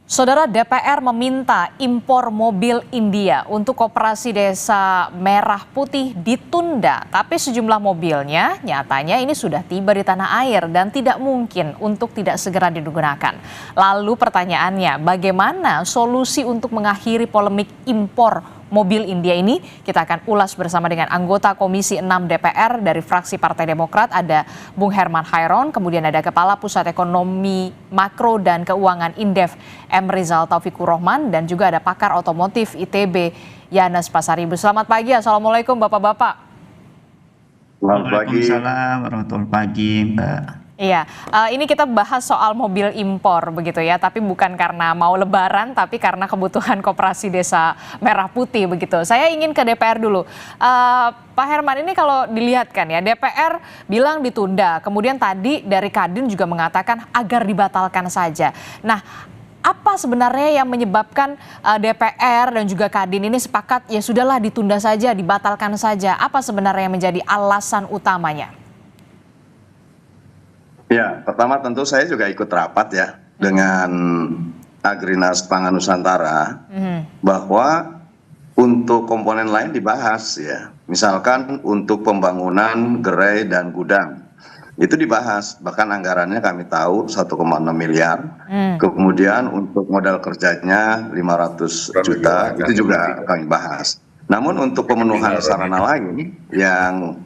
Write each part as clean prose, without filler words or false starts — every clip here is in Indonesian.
Saudara, DPR meminta impor mobil India untuk Koperasi Desa Merah Putih ditunda, tapi sejumlah mobilnya nyatanya ini sudah tiba di tanah air dan tidak mungkin untuk tidak segera digunakan. Lalu pertanyaannya, bagaimana solusi untuk mengakhiri polemik impor mobil India ini? Kita akan ulas bersama dengan anggota Komisi 6 DPR dari fraksi Partai Demokrat, ada Bung Herman Hairon, kemudian ada Kepala Pusat Ekonomi Makro dan Keuangan Indef M. Rizal Taufikur Rahman, dan juga ada pakar otomotif ITB Yanes Pasaribu. Selamat pagi, Assalamualaikum Bapak-Bapak. Selamat pagi. Waalaikumsalam warahmatullahi pagi, Mbak. Iya, ini kita bahas soal mobil impor begitu ya, tapi bukan karena mau lebaran, tapi karena kebutuhan Koperasi Desa Merah Putih begitu. Saya ingin ke DPR dulu. Pak Herman, ini kalau dilihat kan ya, DPR bilang ditunda, kemudian tadi dari Kadin juga mengatakan agar dibatalkan saja. Nah, apa sebenarnya yang menyebabkan DPR dan juga Kadin ini sepakat ya sudahlah ditunda saja, dibatalkan saja? Apa sebenarnya yang menjadi alasan utamanya? Ya, pertama tentu saya juga ikut rapat ya dengan Agrinas Pangan Nusantara bahwa untuk komponen lain dibahas ya. Misalkan untuk pembangunan gerai dan gudang itu dibahas, bahkan anggarannya kami tahu 1,6 miliar. Kemudian untuk modal kerjanya 500 juta itu juga kami bahas. Namun untuk pemenuhan sarana lain yang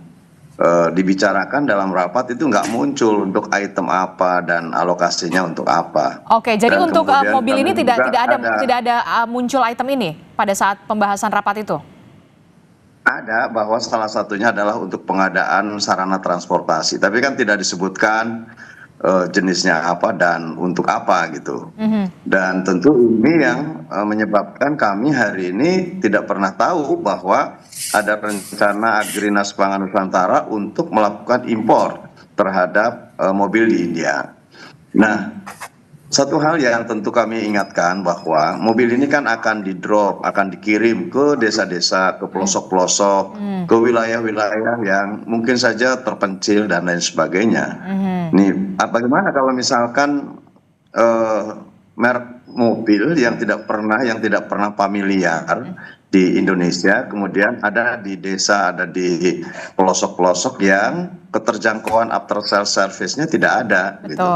dibicarakan dalam rapat itu nggak muncul untuk item apa dan alokasinya untuk apa. Oke, jadi dan untuk mobil ini tidak ada muncul item ini pada saat pembahasan rapat itu? Ada, bahwa salah satunya adalah untuk pengadaan sarana transportasi, tapi kan tidak disebutkan jenisnya apa dan untuk apa gitu. Dan tentu ini yang menyebabkan kami hari ini tidak pernah tahu bahwa ada rencana Agrinas Pangan Nusantara untuk melakukan impor terhadap mobil di India. Nah, satu hal yang tentu kami ingatkan bahwa mobil ini kan akan di-drop, akan dikirim ke desa-desa, ke pelosok-pelosok, ke wilayah-wilayah yang mungkin saja terpencil dan lain sebagainya. Nih, bagaimana kalau misalkan merek mobil yang tidak pernah familiar di Indonesia, kemudian ada di desa, ada di pelosok-pelosok yang keterjangkauan after sales service-nya tidak ada. Betul. Gitu.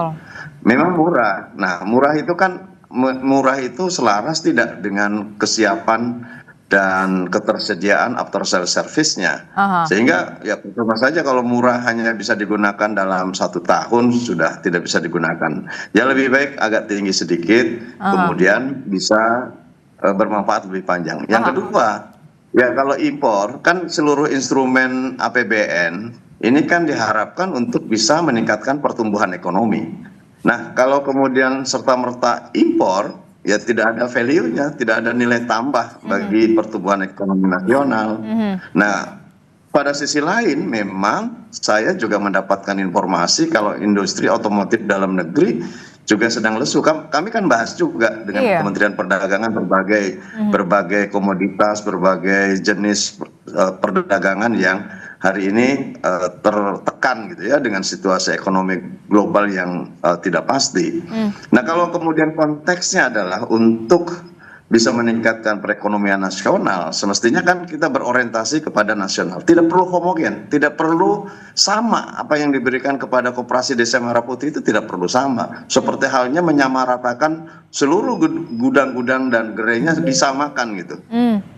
Memang murah. Nah, murah itu selaras tidak dengan kesiapan dan ketersediaan after sales service-nya. Sehingga ya percuma saja kalau murah hanya bisa digunakan dalam 1 tahun sudah tidak bisa digunakan. Ya lebih baik agak tinggi sedikit, kemudian bisa bermanfaat lebih panjang. Yang kedua, ya kalau impor kan seluruh instrumen APBN ini kan diharapkan untuk bisa meningkatkan pertumbuhan ekonomi. Nah, kalau kemudian serta-merta impor, ya tidak ada value-nya, tidak ada nilai tambah bagi pertumbuhan ekonomi nasional. Nah, pada sisi lain memang saya juga mendapatkan informasi kalau industri otomotif dalam negeri juga sedang lesu. Kami kan bahas juga dengan Kementerian Perdagangan berbagai komoditas, berbagai jenis perdagangan yang hari ini tertekan gitu ya dengan situasi ekonomi global yang tidak pasti. Nah, kalau kemudian konteksnya adalah untuk bisa meningkatkan perekonomian nasional, semestinya kan kita berorientasi kepada nasional. Tidak perlu homogen, tidak perlu sama. Apa yang diberikan kepada Koperasi Desa Merah Putih itu tidak perlu sama. Seperti halnya menyamaratakan seluruh gudang-gudang dan gerainya disamakan gitu.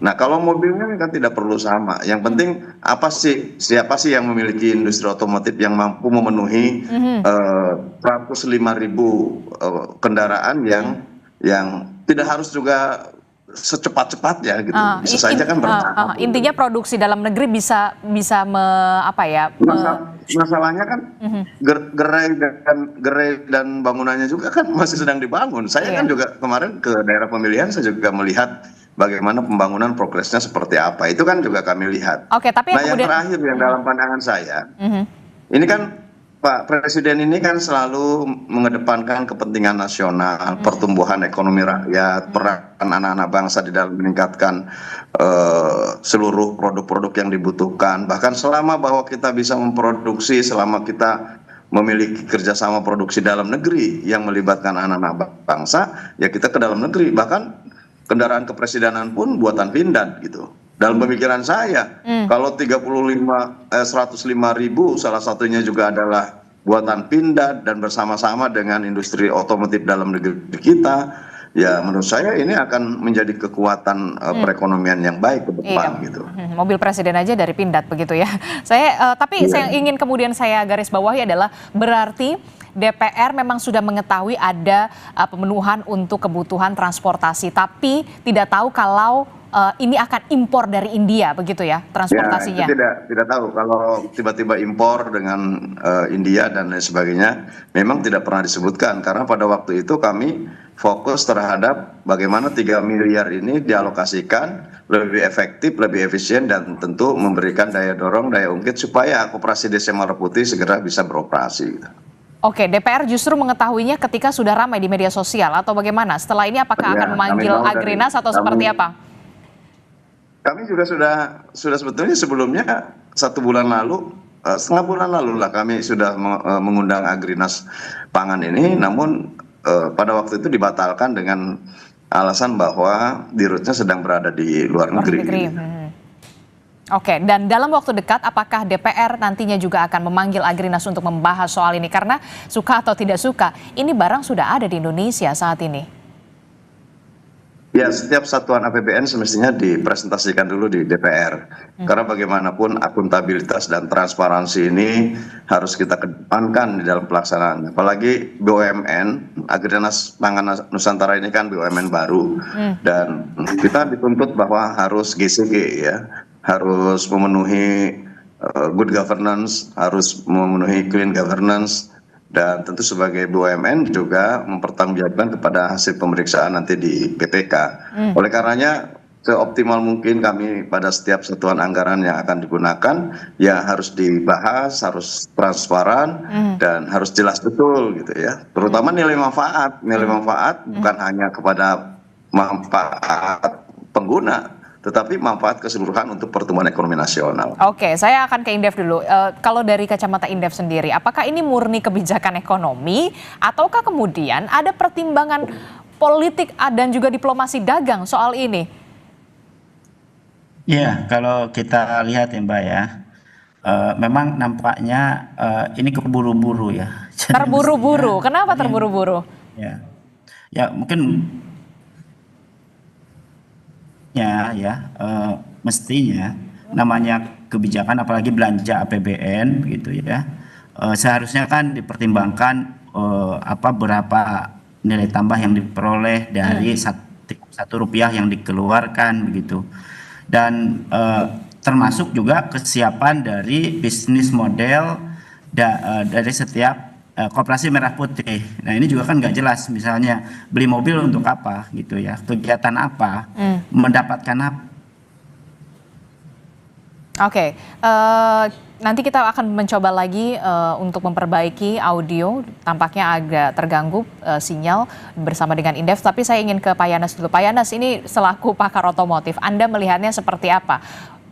Nah, kalau mobilnya kan tidak perlu sama. Yang penting siapa sih yang memiliki industri otomotif yang mampu memenuhi 105.000 kendaraan yang tidak harus juga secepat-cepatnya gitu. Bisa saja kan bertahap. Intinya produksi dalam negeri bisa masalahnya kan gerai dan bangunannya juga kan masih sedang dibangun. Saya kan juga kemarin ke daerah pemilihan, saya juga melihat bagaimana pembangunan progresnya seperti apa. Itu kan juga kami lihat. Nah, yang terakhir yang dalam pandangan saya, ini kan Pak Presiden ini kan selalu mengedepankan kepentingan nasional, pertumbuhan ekonomi rakyat, peran anak-anak bangsa di dalam meningkatkan seluruh produk-produk yang dibutuhkan. Bahkan selama bahwa kita bisa memproduksi, selama kita memiliki kerjasama produksi dalam negeri yang melibatkan anak-anak bangsa, ya kita ke dalam negeri. Bahkan kendaraan kepresidenan pun buatan Pindad gitu. Dalam pemikiran saya, kalau 105.000 salah satunya juga adalah buatan Pindad dan bersama-sama dengan industri otomotif dalam negeri kita, ya menurut saya ini akan menjadi kekuatan perekonomian yang baik ke depan gitu. Mobil presiden aja dari Pindad begitu ya. Tapi saya ingin kemudian saya garis bawahi adalah berarti DPR memang sudah mengetahui ada pemenuhan untuk kebutuhan transportasi, tapi tidak tahu kalau ini akan impor dari India begitu ya transportasinya. Ya, tidak tahu kalau tiba-tiba impor dengan India dan lain sebagainya, memang tidak pernah disebutkan karena pada waktu itu kami fokus terhadap bagaimana 3 miliar ini dialokasikan lebih efektif, lebih efisien dan tentu memberikan daya dorong, daya ungkit supaya Koperasi Desa Merah Putih segera bisa beroperasi. Oke, DPR justru mengetahuinya ketika sudah ramai di media sosial atau bagaimana? Setelah ini apakah akan memanggil Agrinas atau seperti apa? Kami juga sudah sebetulnya sebelumnya 1 bulan lalu, setengah bulan lalu lah kami sudah mengundang Agrinas Pangan ini, namun pada waktu itu dibatalkan dengan alasan bahwa dirutnya sedang berada di luar negeri. Oke, dan dalam waktu dekat apakah DPR nantinya juga akan memanggil Agrinas untuk membahas soal ini? Karena suka atau tidak suka, ini barang sudah ada di Indonesia saat ini. Ya, setiap satuan APBN semestinya dipresentasikan dulu di DPR. Karena bagaimanapun akuntabilitas dan transparansi ini harus kita kedepankan di dalam pelaksanaan. Apalagi BUMN, Agrinas Pangan Nusantara ini kan BUMN baru. Dan kita dituntut bahwa harus GCG ya, harus memenuhi good governance, harus memenuhi clean governance, dan tentu sebagai BUMN juga mempertanggungjawabkan kepada hasil pemeriksaan nanti di BPK. Oleh karenanya seoptimal mungkin kami pada setiap satuan anggaran yang akan digunakan ya harus dibahas, harus transparan dan harus jelas betul gitu ya. Terutama nilai manfaat bukan hanya kepada manfaat pengguna, tetapi manfaat keseluruhan untuk pertumbuhan ekonomi nasional. Oke, saya akan ke Indef dulu. Kalau dari kacamata Indef sendiri, apakah ini murni kebijakan ekonomi ataukah kemudian ada pertimbangan politik dan juga diplomasi dagang soal ini? Ya, kalau kita lihat ya Mbak ya, memang nampaknya ini keburu-buru ya. Terburu-buru, kenapa terburu-buru? Ya mungkin mestinya namanya kebijakan apalagi belanja APBN gitu ya, seharusnya kan dipertimbangkan berapa nilai tambah yang diperoleh dari satu rupiah yang dikeluarkan begitu, dan termasuk juga kesiapan dari bisnis model dari setiap Koperasi Merah Putih. Nah ini juga kan nggak jelas, misalnya beli mobil untuk apa gitu ya, kegiatan apa, mendapatkan apa. Oke, nanti kita akan mencoba lagi untuk memperbaiki audio, tampaknya agak terganggu sinyal bersama dengan Indef, tapi saya ingin ke Pak Yanas dulu. Pak Yanas, ini selaku pakar otomotif, Anda melihatnya seperti apa?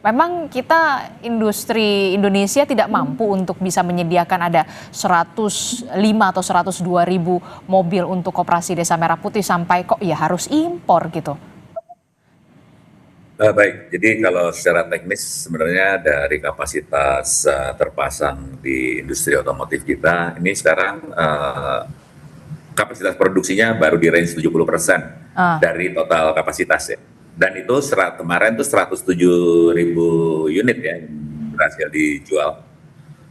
Memang kita industri Indonesia tidak mampu untuk bisa menyediakan ada 105 atau 102 ribu mobil untuk Koperasi Desa Merah Putih sampai kok ya harus impor gitu. Baik, jadi kalau secara teknis sebenarnya dari kapasitas terpasang di industri otomotif kita, ini sekarang kapasitas produksinya baru di range 70% dari total kapasitas ya. Dan itu kemarin tuh 107.000 unit ya berhasil dijual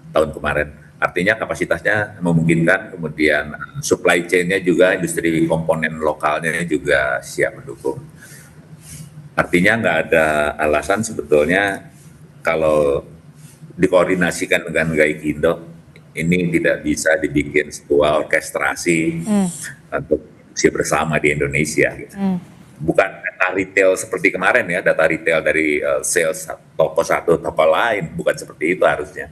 tahun kemarin. Artinya kapasitasnya memungkinkan, kemudian supply chain-nya juga, industri komponen lokalnya juga siap mendukung. Artinya nggak ada alasan sebetulnya kalau dikoordinasikan dengan Gaikindo ini tidak bisa dibikin sebuah orkestrasi untuk produksi bersama di Indonesia gitu. Bukan data retail seperti kemarin ya, data retail dari sales toko satu toko lain, bukan seperti itu harusnya.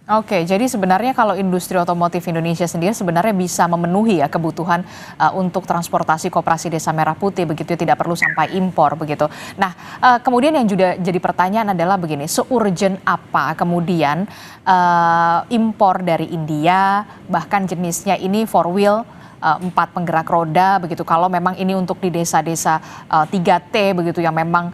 Oke, jadi sebenarnya kalau industri otomotif Indonesia sendiri sebenarnya bisa memenuhi ya kebutuhan untuk transportasi Koperasi Desa Merah Putih begitu, tidak perlu sampai impor begitu. Nah, kemudian yang juga jadi pertanyaan adalah begini, seurgent apa kemudian impor dari India, bahkan jenisnya ini four wheel, 4 penggerak roda begitu. Kalau memang ini untuk di desa-desa 3T begitu yang memang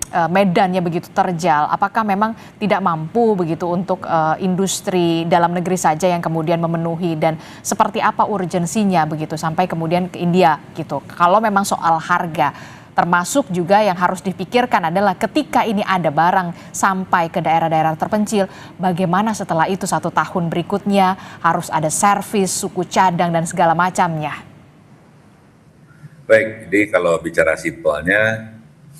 medannya begitu terjal, apakah memang tidak mampu begitu untuk industri dalam negeri saja yang kemudian memenuhi, dan seperti apa urgensinya begitu sampai kemudian ke India gitu. Kalau memang soal harga, termasuk juga yang harus dipikirkan adalah ketika ini ada barang sampai ke daerah-daerah terpencil, bagaimana setelah itu 1 tahun berikutnya harus ada servis, suku cadang dan segala macamnya. Baik, jadi kalau bicara simpelnya,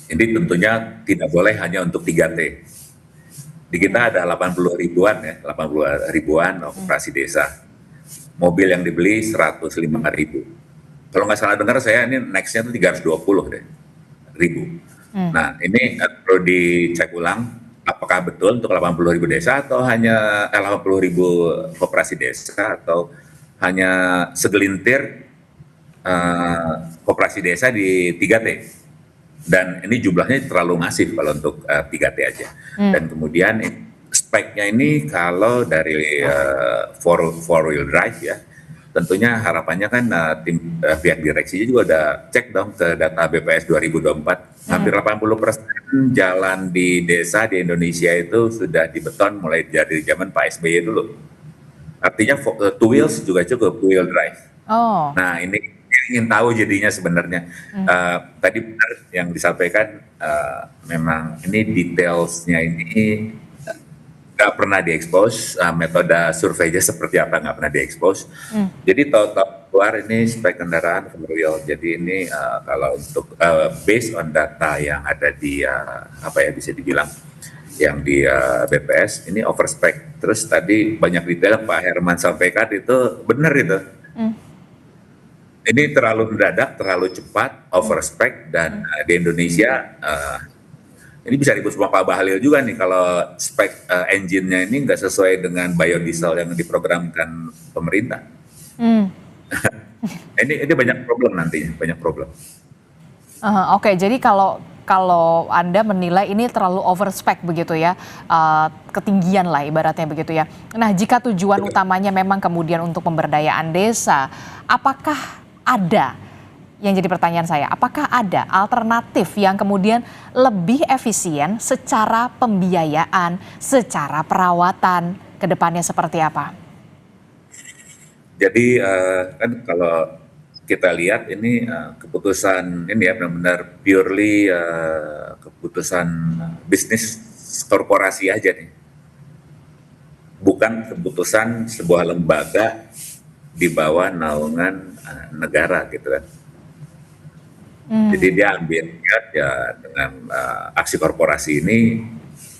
ini tentunya tidak boleh hanya untuk 3T. Di kita ada 80 ribuan ya, 80 ribuan operasi desa. Mobil yang dibeli 105 ribu. Kalau nggak salah dengar saya ini next-nya itu 320 deh, ribu. Nah ini perlu dicek ulang, apakah betul untuk 80 ribu desa atau hanya 80 ribu operasi desa atau hanya segelintir operasi desa di 3T. Dan ini jumlahnya terlalu masif kalau untuk 3T aja. Dan kemudian speknya ini kalau dari four wheel drive ya, tentunya harapannya kan pihak direksinya juga udah cek dong ke data BPS 2024. Hampir 80% jalan di desa di Indonesia itu sudah dibeton mulai dari zaman Pak SBY dulu. Artinya two wheels juga cukup, two wheel drive. Nah ini ingin tahu jadinya sebenarnya. Tadi benar yang disampaikan, memang ini detailsnya ini nggak pernah diekspos, metode surveinya seperti apa nggak pernah diekspos. Jadi tahu keluar ini spek kendaraan four wheel. Jadi ini kalau untuk based on data yang ada di bisa dibilang yang di BPS ini over spec. Terus tadi banyak detail Pak Herman sampaikan itu benar itu. Ini terlalu mendadak, terlalu cepat, over spec, dan di Indonesia ini bisa ribut sama Pak Bahlil juga nih kalau spek engine-nya ini nggak sesuai dengan biodiesel yang diprogramkan pemerintah. Ini banyak problem nantinya, banyak problem. Oke, jadi kalau Anda menilai ini terlalu over spec begitu ya, ketinggian lah ibaratnya begitu ya. Nah, jika tujuan utamanya memang kemudian untuk pemberdayaan desa, apakah ada, yang jadi pertanyaan saya, apakah ada alternatif yang kemudian lebih efisien secara pembiayaan, secara perawatan, ke depannya seperti apa? Jadi kan kalau kita lihat ini keputusan ini ya benar-benar purely keputusan bisnis korporasi aja nih. Bukan keputusan sebuah lembaga di bawah naungan negara gitu kan. Jadi dia ambil ya dengan aksi korporasi ini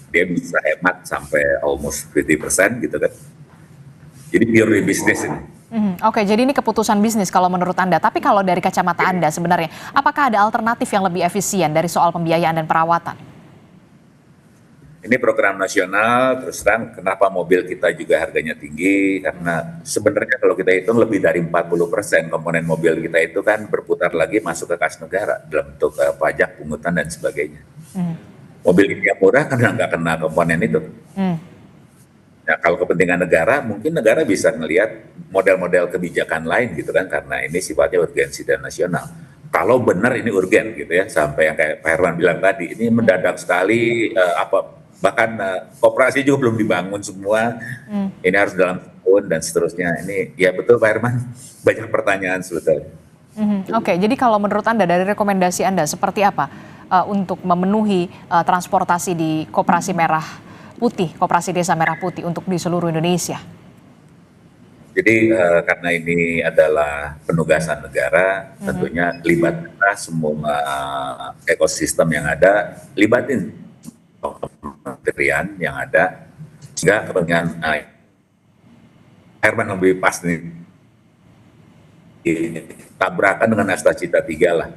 dia bisa hemat sampai almost 50% gitu kan. Jadi purely bisnis ini. Oke, jadi ini keputusan bisnis kalau menurut Anda. Tapi kalau dari kacamata Anda sebenarnya, apakah ada alternatif yang lebih efisien dari soal pembiayaan dan perawatan? Ini program nasional, terus terang kenapa mobil kita juga harganya tinggi, karena sebenarnya kalau kita hitung lebih dari 40% komponen mobil kita itu kan berputar lagi masuk ke kas negara dalam bentuk pajak, pungutan, dan sebagainya. Mobil yang murah karena nggak kena komponen itu. Nah, kalau kepentingan negara, mungkin negara bisa ngelihat model-model kebijakan lain gitu kan, karena ini sifatnya urgensi dan nasional. Kalau benar ini urgen gitu ya, sampai yang kayak Pak Herman bilang tadi, ini mendadak sekali, bahkan koperasi juga belum dibangun semua, ini harus dalam tahun dan seterusnya. Ini ya betul Pak Herman, banyak pertanyaan sebetulnya. Oke, jadi kalau menurut Anda, dari rekomendasi Anda seperti apa untuk memenuhi transportasi di Koperasi Merah Putih, Koperasi Desa Merah Putih untuk di seluruh Indonesia? Jadi karena ini adalah penugasan negara, tentunya libatkan semua ekosistem yang ada, libatin kementerian yang ada, sehingga kepentingan Herman lebih pas nih, tabrakan dengan Asta Cita 3 lah,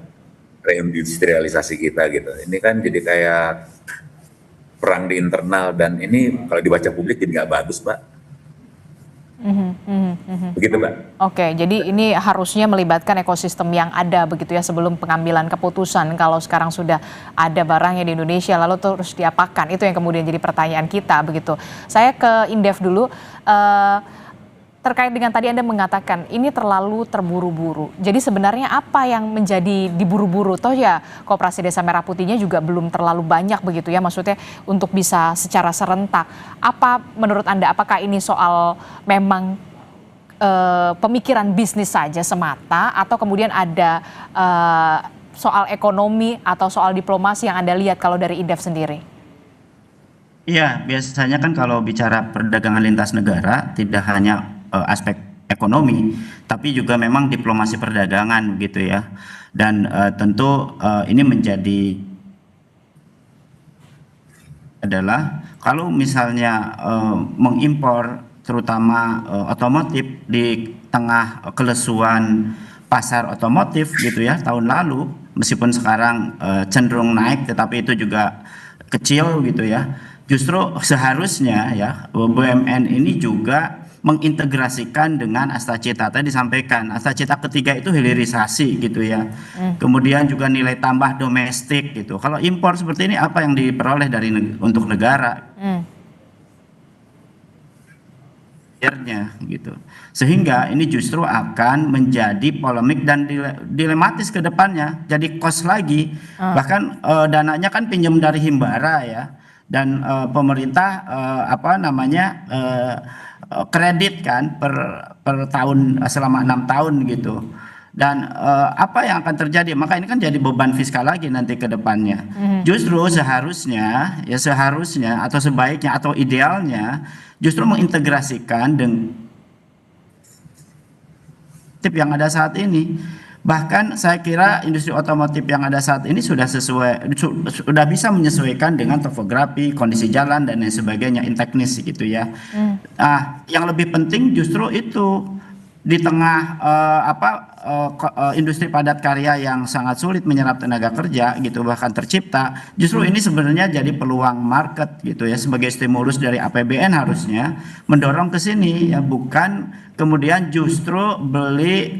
reindustrialisasi kita gitu. Ini kan jadi kayak perang di internal, dan ini kalau dibaca publik jadi nggak bagus, Mbak. Begitu, Mbak. Oke, jadi ini harusnya melibatkan ekosistem yang ada begitu ya sebelum pengambilan keputusan. Kalau sekarang sudah ada barangnya di Indonesia, lalu terus diapakan? Itu yang kemudian jadi pertanyaan kita begitu. Saya ke Indef dulu. Terkait dengan tadi Anda mengatakan ini terlalu terburu-buru. Jadi sebenarnya apa yang menjadi diburu-buru? Toh ya Koperasi Desa Merah Putihnya juga belum terlalu banyak begitu ya, maksudnya untuk bisa secara serentak. Apa menurut Anda, apakah ini soal memang pemikiran bisnis saja semata, atau kemudian ada soal ekonomi atau soal diplomasi yang Anda lihat kalau dari Indef sendiri? Iya, biasanya kan kalau bicara perdagangan lintas negara tidak hanya aspek ekonomi, tapi juga memang diplomasi perdagangan gitu ya. Dan tentu ini menjadi adalah kalau misalnya mengimpor terutama otomotif di tengah kelesuan pasar otomotif gitu ya tahun lalu, meskipun sekarang cenderung naik tetapi itu juga kecil gitu ya. Justru seharusnya ya BUMN ini juga mengintegrasikan dengan Astacita. Tadi disampaikan Astacita ketiga itu hilirisasi gitu ya. Kemudian juga nilai tambah domestik gitu. Kalau impor seperti ini apa yang diperoleh dari untuk negara? Gitu. Sehingga ini justru akan menjadi polemik dan dilematis ke depannya. Jadi kos lagi. Bahkan dananya kan pinjam dari Himbara ya. Dan pemerintah kredit kan per tahun selama 6 tahun gitu. Dan apa yang akan terjadi? Maka ini kan jadi beban fiskal lagi nanti ke depannya. Justru seharusnya atau sebaiknya atau idealnya justru mengintegrasikan dengan tip yang ada saat ini. Bahkan saya kira industri otomotif yang ada saat ini sudah sudah bisa menyesuaikan dengan topografi, kondisi jalan dan lain sebagainya, teknis gitu ya. Yang lebih penting justru itu di tengah industri padat karya yang sangat sulit menyerap tenaga kerja gitu, bahkan tercipta, justru ini sebenarnya jadi peluang market gitu ya, sebagai stimulus dari APBN harusnya mendorong ke sini ya, bukan kemudian justru beli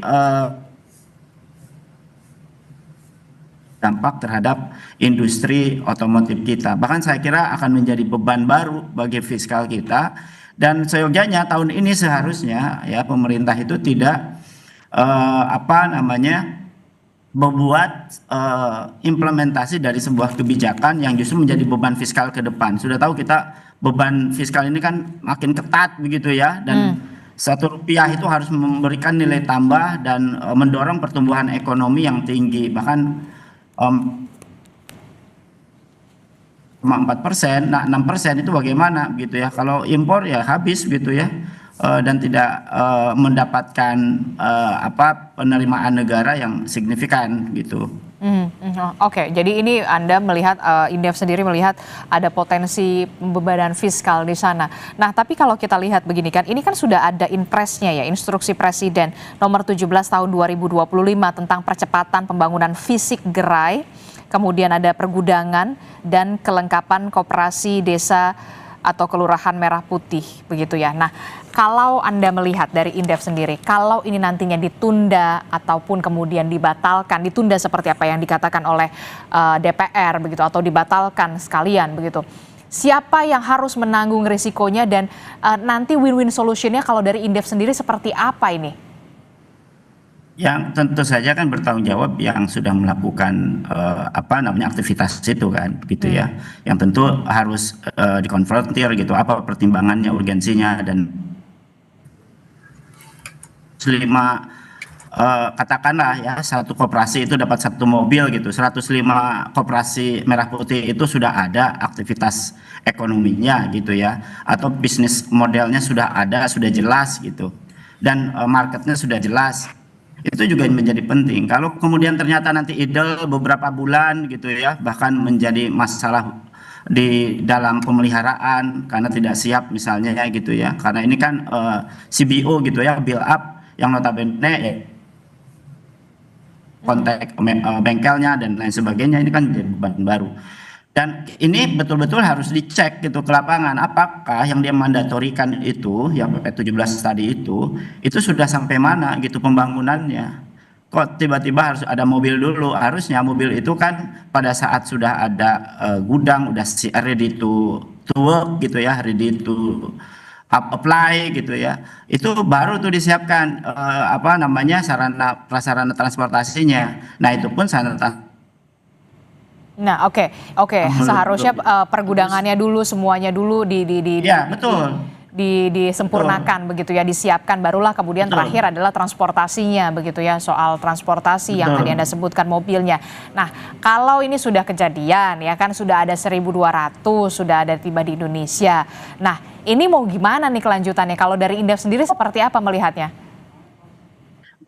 dampak terhadap industri otomotif kita. Bahkan saya kira akan menjadi beban baru bagi fiskal kita, dan seyogyanya tahun ini seharusnya ya pemerintah itu tidak membuat implementasi dari sebuah kebijakan yang justru menjadi beban fiskal ke depan. Sudah tahu kita beban fiskal ini kan makin ketat begitu ya, dan Rp1 itu harus memberikan nilai tambah dan mendorong pertumbuhan ekonomi yang tinggi. Bahkan 4%, nah 6% itu bagaimana gitu ya? Kalau impor ya habis gitu ya, dan tidak mendapatkan penerimaan negara yang signifikan gitu. Oke, jadi ini Anda melihat, Indef sendiri melihat ada potensi pembebanan fiskal di sana. Nah, tapi kalau kita lihat begini kan, ini kan sudah ada inpresnya ya, instruksi Presiden nomor 17 tahun 2025 tentang percepatan pembangunan fisik gerai, kemudian ada pergudangan dan kelengkapan koperasi desa atau kelurahan Merah Putih begitu ya. Nah, kalau Anda melihat dari Indef sendiri, kalau ini nantinya ditunda ataupun kemudian dibatalkan, ditunda seperti apa yang dikatakan oleh DPR begitu, atau dibatalkan sekalian begitu, siapa yang harus menanggung risikonya, dan nanti win-win solutionnya kalau dari Indef sendiri seperti apa ini? Yang tentu saja kan bertanggung jawab yang sudah melakukan aktivitas itu kan gitu ya, yang tentu harus dikonfrontir gitu, apa pertimbangannya, urgensinya, dan 5 katakanlah ya satu koperasi itu dapat 1 mobil gitu, 105 koperasi Merah Putih itu sudah ada aktivitas ekonominya gitu ya, atau bisnis modelnya sudah ada, sudah jelas gitu, dan marketnya sudah jelas. Itu juga menjadi penting. Kalau kemudian ternyata nanti idle beberapa bulan gitu ya, bahkan menjadi masalah di dalam pemeliharaan karena tidak siap misalnya ya gitu ya, karena ini kan CBO gitu ya, build up yang notabene kontak bengkelnya dan lain sebagainya, ini kan jadi beban baru. Dan ini betul-betul harus dicek gitu ke lapangan, apakah yang dia mandatorikan itu, yang PP 17 tadi itu sudah sampai mana gitu pembangunannya. Kok tiba-tiba harus ada mobil dulu? Harusnya mobil itu kan pada saat sudah ada gudang, udah ready to work gitu ya, ready to apply gitu ya. Itu baru tuh disiapkan apa namanya sarana prasarana transportasinya. Nah, itu pun sarana. Nah, oke. Seharusnya pergudangannya dulu, semuanya dulu Ya, betul. disempurnakan begitu ya, disiapkan, barulah kemudian terakhir adalah transportasinya begitu ya, soal transportasi yang tadi Anda sebutkan mobilnya. Nah, kalau ini sudah kejadian ya kan, sudah ada 1.200 sudah ada tiba di Indonesia. Nah, ini mau gimana nih kelanjutannya? Kalau dari Indef sendiri seperti apa melihatnya?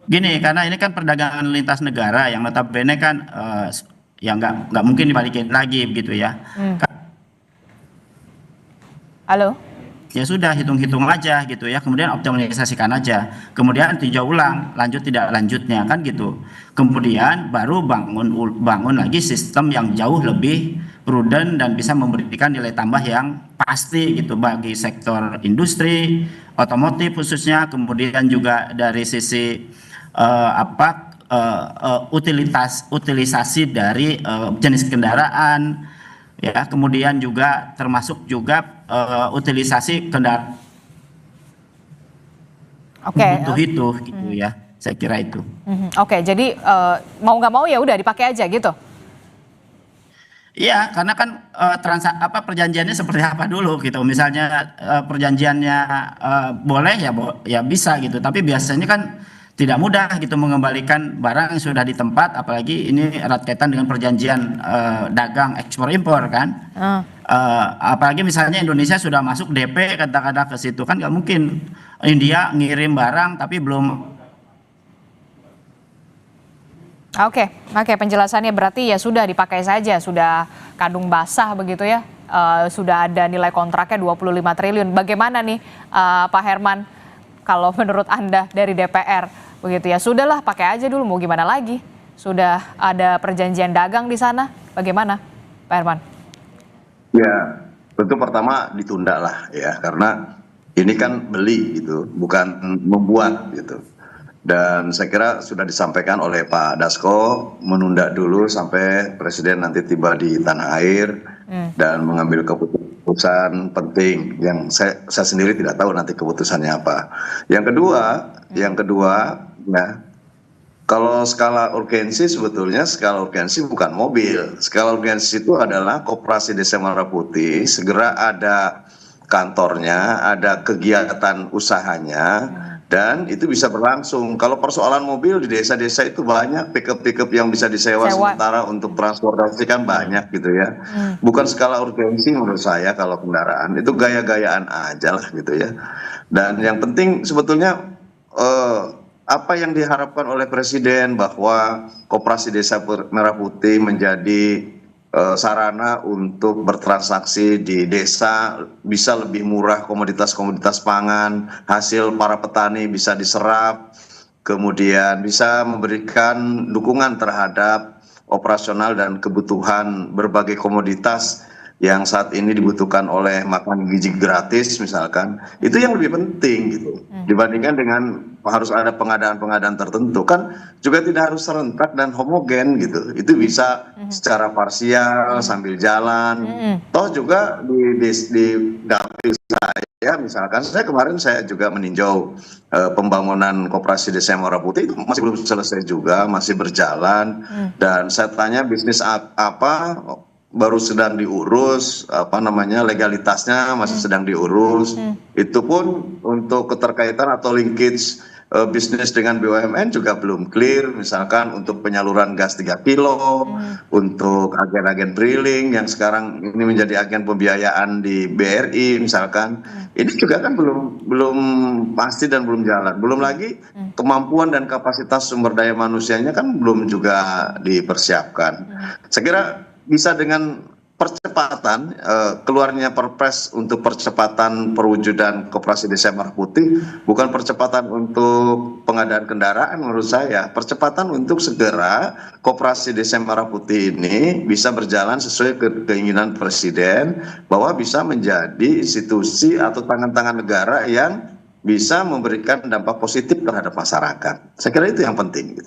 Gini, karena ini kan perdagangan lintas negara yang notabene kan ya nggak mungkin dibalikin lagi begitu ya. Halo? Ya sudah, hitung-hitung aja gitu ya, kemudian optimalisasikan aja, kemudian tinjau ulang lanjut tidak lanjutnya kan gitu, kemudian baru bangun lagi sistem yang jauh lebih prudent dan bisa memberikan nilai tambah yang pasti gitu bagi sektor industri otomotif khususnya, kemudian juga dari sisi utilisasi dari jenis kendaraan ya, kemudian juga termasuk juga utilisasi kendaraan untuk itu gitu ya, saya kira itu. Oke, jadi mau nggak mau ya udah dipakai aja gitu. Iya, karena kan perjanjiannya seperti apa dulu gitu. Misalnya perjanjiannya boleh ya bisa gitu, tapi biasanya kan tidak mudah gitu mengembalikan barang yang sudah di tempat, apalagi ini erat kaitan dengan perjanjian dagang ekspor impor kan. Apalagi misalnya Indonesia sudah masuk DP kata-kata ke situ kan, nggak mungkin India ngirim barang tapi belum. Oke, penjelasannya berarti ya sudah dipakai saja, sudah kadung basah begitu ya, sudah ada nilai kontraknya 25 triliun. Bagaimana nih Pak Herman, kalau menurut Anda dari DPR begitu ya, sudahlah pakai aja dulu, mau gimana lagi? Sudah ada perjanjian dagang di sana, bagaimana Pak Herman? Ya, tentu pertama ditunda lah ya, karena ini kan beli gitu, bukan membuat gitu. Dan saya kira sudah disampaikan oleh Pak Dasko, menunda dulu sampai Presiden nanti tiba di tanah air dan mengambil keputusan penting yang saya sendiri tidak tahu nanti keputusannya apa. Yang kedua ya, kalau skala urgensi sebetulnya skala urgensi bukan mobil. Skala urgensi itu adalah Koperasi Desa Merah Putih segera ada kantornya, ada kegiatan usahanya, dan itu bisa berlangsung. Kalau persoalan mobil di desa-desa itu banyak pickup yang bisa disewa sementara untuk transportasi kan banyak gitu ya. Bukan skala urgensi menurut saya kalau kendaraan, itu gaya-gayaan aja lah gitu ya. Dan yang penting sebetulnya apa yang diharapkan oleh Presiden bahwa Koperasi Desa Merah Putih menjadi sarana untuk bertransaksi di desa, bisa lebih murah komoditas-komoditas pangan, hasil para petani bisa diserap, kemudian bisa memberikan dukungan terhadap operasional dan kebutuhan berbagai komoditas yang saat ini dibutuhkan oleh makan gizi gratis misalkan, itu yang lebih penting gitu dibandingkan dengan harus ada pengadaan tertentu, kan juga tidak harus serentak dan homogen gitu, itu bisa secara parsial sambil jalan. Toh juga di dapil saya misalkan, kemarin saya juga meninjau pembangunan Koperasi Desa Merah Putih, itu masih belum selesai juga, masih berjalan, dan saya tanya bisnis apa baru sedang diurus, legalitasnya masih sedang diurus. Itu pun untuk keterkaitan atau linkage bisnis dengan BUMN juga belum clear, misalkan untuk penyaluran gas 3 kilo, untuk agen-agen drilling yang sekarang ini menjadi agen pembiayaan di BRI misalkan, ini juga kan belum pasti dan belum jalan. Belum lagi kemampuan dan kapasitas sumber daya manusianya kan belum juga dipersiapkan. Saya kira bisa dengan percepatan keluarnya Perpres untuk percepatan perwujudan Koperasi Desa Merah Putih bukan percepatan untuk pengadaan kendaraan menurut saya, percepatan untuk segera Koperasi Desa Merah Putih ini bisa berjalan sesuai keinginan Presiden bahwa bisa menjadi institusi atau tangan-tangan negara yang bisa memberikan dampak positif terhadap masyarakat. Saya kira itu yang penting. Gitu.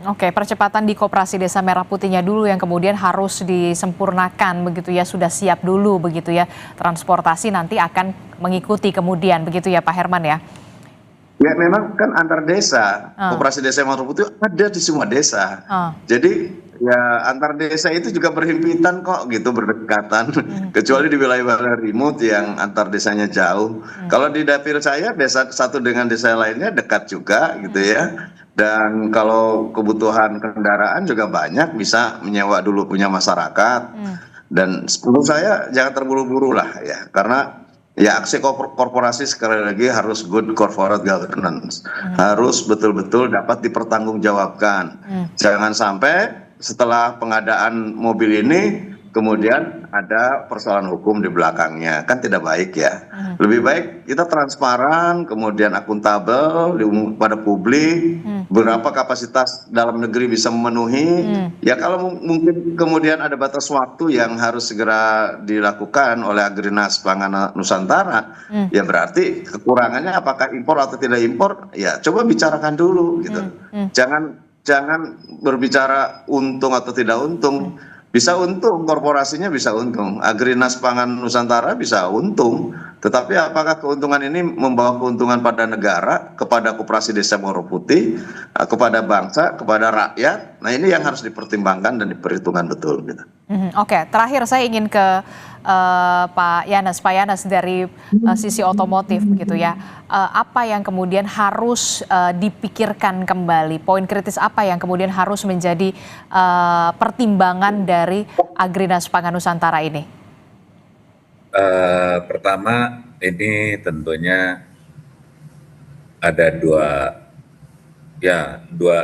Oke, percepatan di Koperasi Desa Merah Putihnya dulu yang kemudian harus disempurnakan begitu ya, sudah siap dulu begitu ya. Transportasi nanti akan mengikuti kemudian begitu ya Pak Herman ya. Ya memang kan antar desa, Koperasi Desa Merah Putih ada di semua desa. Jadi ya antar desa itu juga berhimpitan kok gitu, berdekatan. Kecuali di wilayah-wilayah remote yang antar desanya jauh. Kalau di dapil saya desa satu dengan desa lainnya dekat juga gitu ya. Dan kalau kebutuhan kendaraan juga banyak, bisa menyewa dulu punya masyarakat. Dan menurut saya jangan terburu-buru lah ya, karena ya aksi korporasi sekali lagi harus good corporate governance, harus betul-betul dapat dipertanggungjawabkan. Jangan sampai setelah pengadaan mobil ini kemudian ada persoalan hukum di belakangnya, kan tidak baik ya. Lebih baik kita transparan, kemudian akuntabel pada publik, berapa kapasitas dalam negeri bisa memenuhi. Ya kalau mungkin kemudian ada batas waktu yang harus segera dilakukan oleh Agrinas Pangan Nusantara, ya berarti kekurangannya apakah impor atau tidak impor, ya coba bicarakan dulu gitu. Jangan berbicara untung atau tidak untung. Bisa untung, korporasinya bisa untung, Agrinas Pangan Nusantara bisa untung, tetapi apakah keuntungan ini membawa keuntungan pada negara, kepada Koperasi Desa Merah Putih, kepada bangsa, kepada rakyat? Nah ini yang harus dipertimbangkan dan diperhitungkan betul. Gitu. Oke, terakhir saya ingin ke Pak Yanes dari sisi otomotif begitu ya. Apa yang kemudian harus dipikirkan kembali? Poin kritis apa yang kemudian harus menjadi pertimbangan dari Agrinas Pangan Nusantara ini? Pertama, ini tentunya ada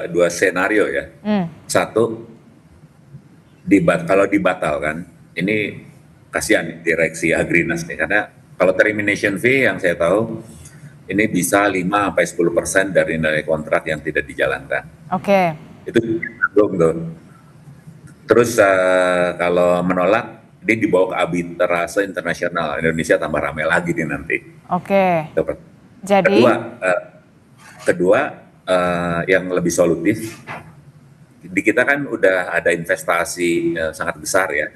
dua senario ya. Satu, kalau dibatalkan, ini kasihan direksi Agrinas nih, karena kalau termination fee yang saya tahu ini bisa 5-10% dari nilai kontrak yang tidak dijalankan. Oke. Itu belum tuh. Terus kalau menolak, dia dibawa ke arbitrase internasional. Indonesia tambah ramai lagi nih nanti. Oke. Jadi kedua yang lebih solutif, di kita kan udah ada investasi sangat besar ya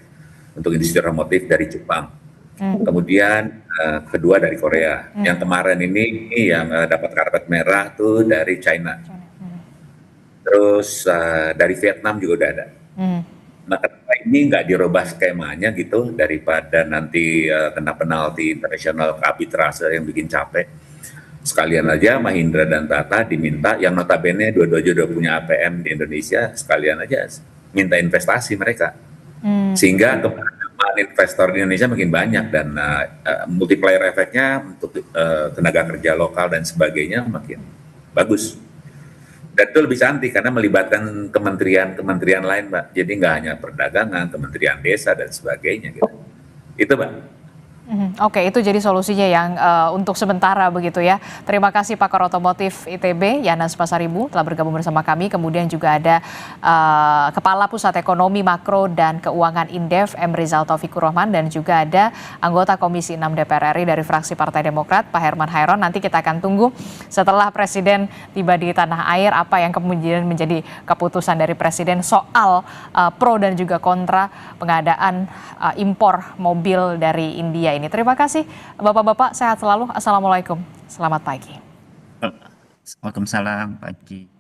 untuk industri otomotif dari Jepang. Kemudian kedua dari Korea. Yang kemarin ini yang dapat karpet merah tuh dari China. Terus dari Vietnam juga udah ada. Nah, kenapa ini nggak dirubah skemanya gitu, daripada nanti kena penalti internasional ke arbitrase yang bikin capek. Sekalian aja Mahindra dan Tata diminta, yang notabene dua-duanya udah punya APM di Indonesia, sekalian aja minta investasi mereka. Sehingga kebanyakan investor di Indonesia makin banyak, dan multiplier efeknya untuk tenaga kerja lokal dan sebagainya makin bagus. Dan itu lebih cantik karena melibatkan kementerian lain, Mbak. Jadi nggak hanya perdagangan, kementerian desa dan sebagainya gitu. Itu, Mbak. Oke, itu jadi solusinya yang untuk sementara begitu ya. Terima kasih Pakar Otomotif ITB, Yanes Pasaribu telah bergabung bersama kami. Kemudian juga ada Kepala Pusat Ekonomi Makro dan Keuangan Indef, M. Rizal Taufikur Rahman, dan juga ada anggota Komisi 6 DPR RI dari fraksi Partai Demokrat, Pak Herman Hairon. Nanti kita akan tunggu setelah Presiden tiba di tanah air, apa yang kemudian menjadi keputusan dari Presiden soal pro dan juga kontra pengadaan impor mobil dari India ini. Terima kasih Bapak-bapak, sehat selalu. Assalamualaikum. Selamat pagi. Waalaikumsalam, pagi.